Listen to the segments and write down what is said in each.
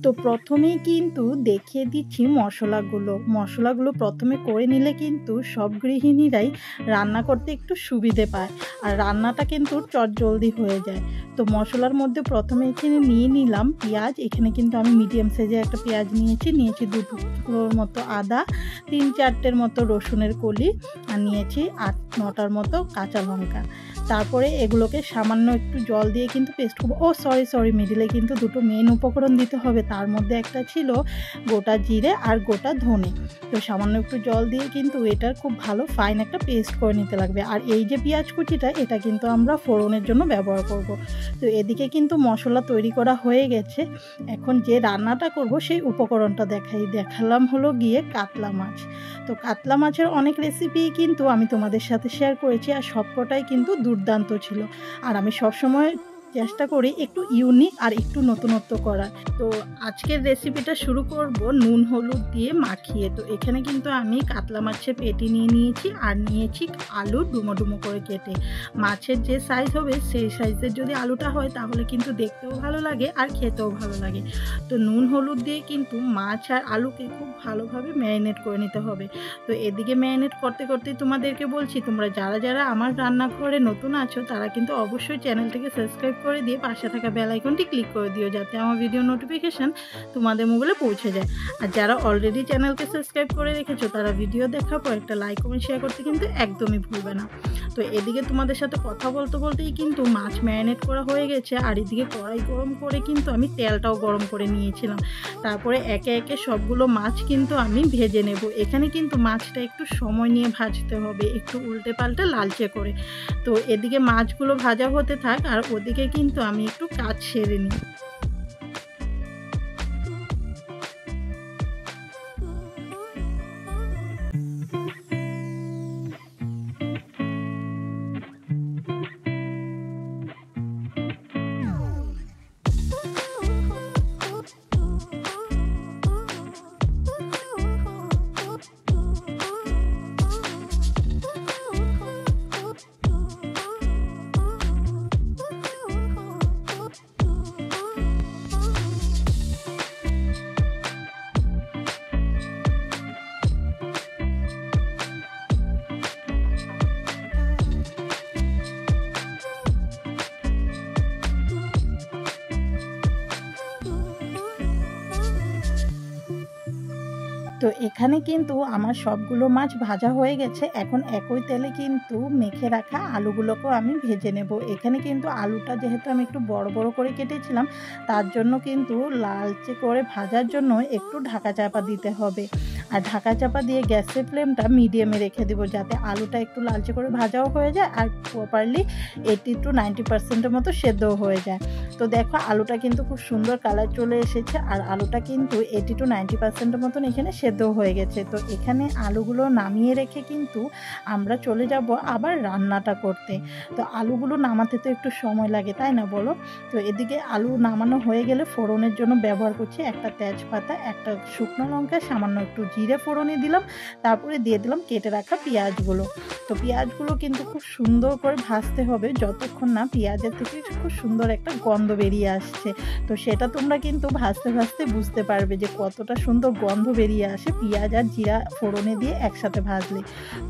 তো প্রথমেই কিন্তু দেখিয়ে দিচ্ছি মশলাগুলো প্রথমে করে নিলে কিন্তু সব গৃহিণীরাই রান্না করতে একটু সুবিধে পায় আর রান্নাটা কিন্তু চটজলদি হয়ে যায়। তো মশলার মধ্যে প্রথমে এখানে নিয়ে নিলাম পেঁয়াজ। এখানে কিন্তু আমি মিডিয়াম সাইজের একটা পেঁয়াজ নিয়েছি 2 টুকরোর মতো আদা, 3-4টের মতো রসুনের কলি, আর নিয়েছি 8-9টার মতো কাঁচা লঙ্কা। তারপরে এগুলোকে সামান্য একটু জল দিয়ে কিন্তু পেস্ট করবো। সরি মিডিলে কিন্তু দুটো মেন উপকরণ দিতে হবে, তার মধ্যে একটা ছিল গোটা জিরে আর গোটা ধনে। তো সামান্য একটু জল দিয়ে কিন্তু এটার খুব ভালো ফাইন একটা পেস্ট করে নিতে লাগবে। আর এই যে পেঁয়াজ কুচিটা, এটা কিন্তু আমরা ফোড়নের জন্য ব্যবহার করব। তো এদিকে কিন্তু মশলা তৈরি করা হয়ে গেছে। এখন যে রান্নাটা করব সেই উপকরণটা দেখালাম হলো গিয়ে কাতলা মাছ। তো কাতলা মাছের অনেক রেসিপি কিন্তু আমি তোমাদের সাথে শেয়ার করেছি, আর সবকটাই কিন্তু দুর্দান্ত ছিল। আর আমি সবসময় চেষ্টা করি একটু ইউনিক আর একটু নতুনত্ব করার। তো আজকের রেসিপিটা শুরু করব নুন হলুদ দিয়ে মাখিয়ে। তো এখানে কিন্তু আমি কাতলা মাছের পেটি নিয়ে নিয়েছি আর নিয়েছি আলু ডুমো ডুমো করে কেটে। মাছের যে সাইজ হবে সেই সাইজের যদি আলুটা হয় তাহলে কিন্তু দেখতেও ভালো লাগে আর খেতেও ভালো লাগে। তো নুন হলুদ দিয়ে কিন্তু মাছ আর আলুকে খুব ভালোভাবে ম্যারিনেট করে নিতে হবে। তো এদিকে ম্যারিনেট করতে করতেই তোমাদেরকে বলছি, তোমরা যারা আমার রান্নাঘরে নতুন আছো তারা কিন্তু অবশ্যই চ্যানেলটিকে সাবস্ক্রাইব করে দিয়ে পাশে থাকা বেল আইকনটি ক্লিক করে দিও, যাতে আমার ভিডিও নোটিফিকেশান তোমাদের মোবাইলে পৌঁছে যায়। আর যারা অলরেডি চ্যানেলকে সাবস্ক্রাইব করে রেখেছো তারা ভিডিও দেখার পর একটা লাইক কমেন্ট শেয়ার করতে কিন্তু একদমই ভুলবে না। তো এদিকে তোমাদের সাথে কথা বলতেই কিন্তু মাছ ম্যারিনেট করা হয়ে গেছে। আর এদিকে কড়াই গরম করে কিন্তু আমি তেলটাও গরম করে নিয়েছিলাম। তারপরে একে একে সবগুলো মাছ কিন্তু আমি ভেজে নেব। এখানে কিন্তু মাছটা একটু সময় নিয়ে ভাজতে হবে, একটু উল্টে পাল্টে লালচে করে। তো এদিকে মাছগুলো ভাজা হতে থাক আর ওদিকে কিন্তু আমি একটু কাজ সেরে নিই। তো এখানে কিন্তু আমার সবগুলো মাছ ভাজা হয়ে গেছে। এখন একই তেলে কিন্তু মেখে রাখা আলুগুলোকেও আমি ভেজে নেব। এখানে কিন্তু আলুটা যেহেতু আমি একটু বড় বড় করে কেটেছিলাম, তার জন্য কিন্তু লালচে করে ভাজার জন্য একটু ঢাকা চাপা দিতে হবে। আর ঢাকা চাপা দিয়ে গ্যাসের ফ্লেমটা মিডিয়ামে রেখে দেবো, যাতে আলুটা একটু লালচে করে ভাজাও হয়ে যায় আর প্রপারলি 80-90% মতো সেদ্ধও হয়ে যায়। তো দেখো আলুটা কিন্তু খুব সুন্দর কালার চলে এসেছে আর আলুটা কিন্তু 80-90% মতন এখানে সেদ্ধ হয়ে গেছে। তো এখানে আলুগুলো নামিয়ে রেখে কিন্তু আমরা চলে যাব আবার রান্নাটা করতে। তো আলুগুলো নামাতে তো একটু সময় লাগে, তাই না বলো? তো এদিকে আলু নামানো হয়ে গেলে ফোড়নের জন্য ব্যবহার করছি একটা তেজপাতা, একটা শুকনো লঙ্কা, সামান্য একটু জিরে ফোড়নে দিলাম। তারপরে দিয়ে দিলাম কেটে রাখা পেঁয়াজগুলো। তো পেঁয়াজগুলো কিন্তু খুব সুন্দর করে ভাজতে হবে যতক্ষণ না পেঁয়াজের থেকে খুব সুন্দর একটা গন্ধ বেরিয়ে আসছে। তো সেটা তোমরা কিন্তু ভাজতে ভাজতে বুঝতে পারবে যে কতটা সুন্দর গন্ধ বেরিয়ে আসে পেঁয়াজ আর জিরা ফোড়নে দিয়ে একসাথে ভাজলে।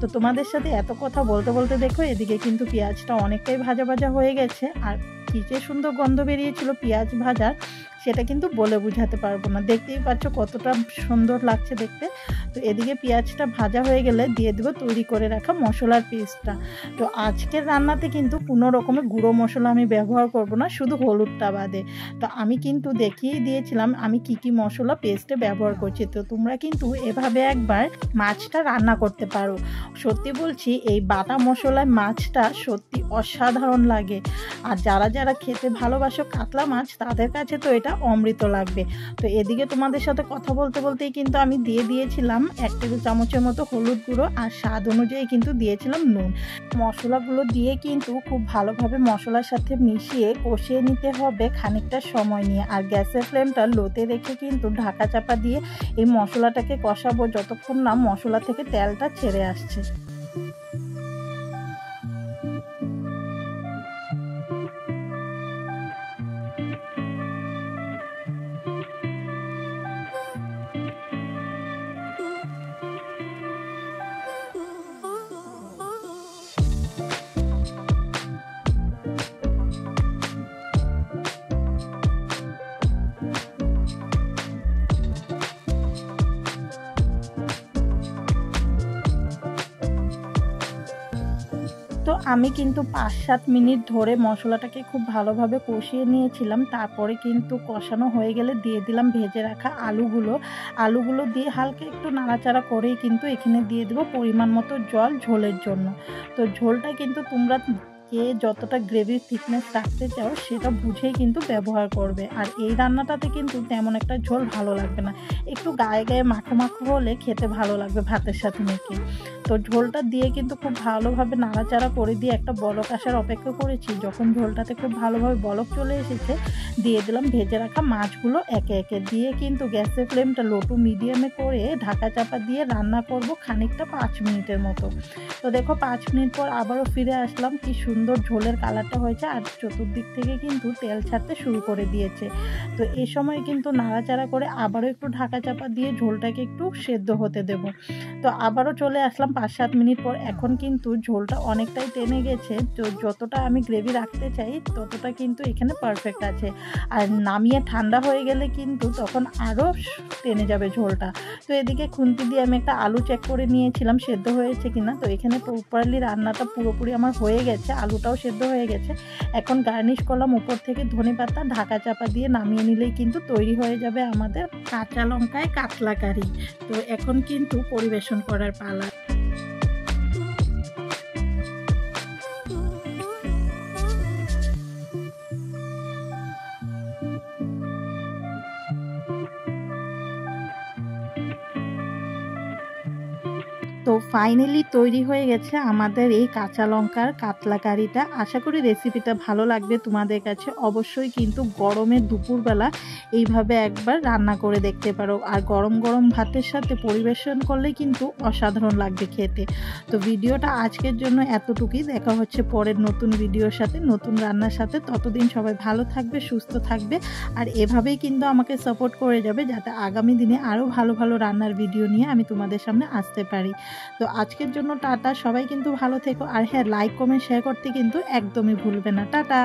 তো তোমাদের সাথে এত কথা বলতে দেখো এদিকে কিন্তু পেঁয়াজটা অনেকটাই ভাজা ভাজা হয়ে গেছে। আর কী যে সুন্দর গন্ধ বেরিয়েছিল পেঁয়াজ ভাজার, সেটা কিন্তু বলে বোঝাতে পারবো না। দেখতেই পাচ্ছ কতটা সুন্দর লাগছে দেখতে। তো এদিকে পেঁয়াজটা ভাজা হয়ে গেলে দিয়ে দেবো তৈরি করে রাখা মশলার পেস্টটা। তো আজকের রান্নাতে কিন্তু কোনো রকমের গুঁড়ো মশলা আমি ব্যবহার করব না, শুধু হলুদটা বাদে। তো আমি কিন্তু দেখিয়েই দিয়েছিলাম আমি কি মশলা পেস্টে ব্যবহার করছি। তো তোমরা কিন্তু এভাবে একবার মাছটা রান্না করতে পারো। সত্যি বলছি এই বাটা মশলায় মাছটা সত্যি অসাধারণ লাগে। আর যারা খেতে ভালোবাসো কাতলা মাছ তাদের কাছে তো এটা অমৃত লাগবে। তো এদিকে তোমাদের সাথে কথা বলতেই কিন্তু আমি দিয়ে দিয়েছিলাম 1 টেবিল চামচের মতো হলুদ গুঁড়ো আর স্বাদ অনুযায়ী কিন্তু দিয়েছিলাম নুন। মশলাগুলো দিয়ে কিন্তু খুব ভালোভাবে মশলার সাথে মিশিয়ে কষিয়ে নিতে হবে খানিকটা সময় নিয়ে। আর গ্যাসের ফ্লেমটা লোতে রেখে কিন্তু ঢাকা চাপা দিয়ে এই মশলাটাকে কষাবো যতক্ষণ না মশলা থেকে তেলটা ছেড়ে আসছে। তো আমি কিন্তু 5-7 মিনিট ধরে মশলাটাকে খুব ভালোভাবে কষিয়ে নিয়েছিলাম। তারপরে কিন্তু কষানো হয়ে গেলে দিয়ে দিলাম ভেজে রাখা আলুগুলো দিয়ে হালকা একটু নাড়াচাড়া করেই কিন্তু এখানে দিয়ে দেবো পরিমাণ মতো জল ঝোলের জন্য। তো ঝোলটা কিন্তু তোমরা কে যতটা গ্রেভির থিকনেস রাখতে চাও সেটা বুঝেই কিন্তু ব্যবহার করবে। আর এই রান্নাটাতে কিন্তু তেমন একটা ঝোল ভালো লাগবে না, একটু গায়ে গায়ে মাখো মাখো হলে খেতে ভালো লাগবে ভাতের সাথে মেখে। তো ঝোলটা দিয়ে কিন্তু খুব ভালোভাবে নাড়াচাড়া করে দিয়ে একটা বলক আসার অপেক্ষা করেছি। যখন ঝোলটাতে খুব ভালোভাবে বলক চলে এসেছে দিয়ে দিলাম ভেজে রাখা মাছগুলো একে একে দিয়ে কিন্তু গ্যাসের ফ্লেমটা লো টু মিডিয়ামে করে ঢাকা চাপা দিয়ে রান্না করব খানিকটা 5 মিনিটের মতো। তো দেখো 5 মিনিট পর আবারও ফিরে আসলাম। কি সুন্দর ঝোলের কালারটা হয়েছে আর চতুর্দিক থেকে কিন্তু তেল ছাড়তে শুরু করে দিয়েছে। তো এই সময় কিন্তু নাড়াচাড়া করে আবারও একটু ঢাকা চাপা দিয়ে ঝোলটাকে একটু সেদ্ধ হতে দেব। তো আবারও চলে আসলাম 5-7 মিনিট পর। এখন কিন্তু ঝোলটা অনেকটাই টেনে গেছে। তো যতটা আমি গ্রেভি রাখতে চাই ততটা কিন্তু এখানে পারফেক্ট আছে। আর নামিয়ে ঠান্ডা হয়ে গেলে কিন্তু তখন আরও টেনে যাবে ঝোলটা। তো এদিকে খুন্তি দিয়ে আমি একটা আলু চেক করে নিয়েছিলাম সেদ্ধ হয়েছে কিনা। তো এখানে প্রপারলি রান্নাটা পুরোপুরি আমার হয়ে গেছে, আলুটাও সেদ্ধ হয়ে গেছে। এখন গার্নিশ করলাম উপর থেকে ধনেপাতা, ঢাকা চাপা দিয়ে নামিয়ে নিলেই কিন্তু তৈরি হয়ে যাবে আমাদের কাঁচা লঙ্কায় কাতলা কারি। তো এখন কিন্তু পরিবেশন করার পালা। তো ফাইনালি তৈরি হয়ে গেছে আমাদের এই কাঁচা লঙ্কার কাতলা কারিটা। আশা করি রেসিপিটা ভালো লাগবে তোমাদের কাছে। অবশ্যই কিন্তু গরমের দুপুরবেলা এইভাবে একবার রান্না করে দেখতে পারো। আর গরম গরম ভাতের সাথে পরিবেশন করলে কিন্তু অসাধারণ লাগবে খেতে। তো ভিডিওটা আজকের জন্য এতটুকুই। দেখা হচ্ছে পরের নতুন ভিডিওর সাথে, নতুন রান্নার সাথে। ততদিন সবাই ভালো থাকবে, সুস্থ থাকবে আর এভাবেই কিন্তু আমাকে সাপোর্ট করে যাবে যাতে আগামী দিনে আরও ভালো ভালো রান্নার ভিডিও নিয়ে আমি তোমাদের সামনে আসতে পারি। তো আজকের জন্য টাটা, সবাই কিন্তু ভালো থেকো। আর হ্যাঁ, লাইক কমেন্ট শেয়ার করতে কিন্তু একদমই ভুলবে না। টাটা।